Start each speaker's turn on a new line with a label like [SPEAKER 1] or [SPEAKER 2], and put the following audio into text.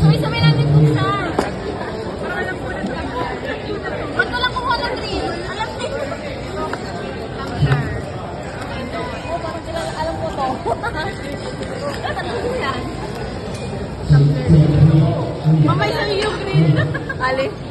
[SPEAKER 1] Sabay-sabay natin buksa. Para alam po na ito. Ba't ko lang kuha ng dream? Alam din. Tumbler. Oh, parang kilala. Alam ko to. Ano yan? Tumbler. Mamay sa iyo, green. Ali.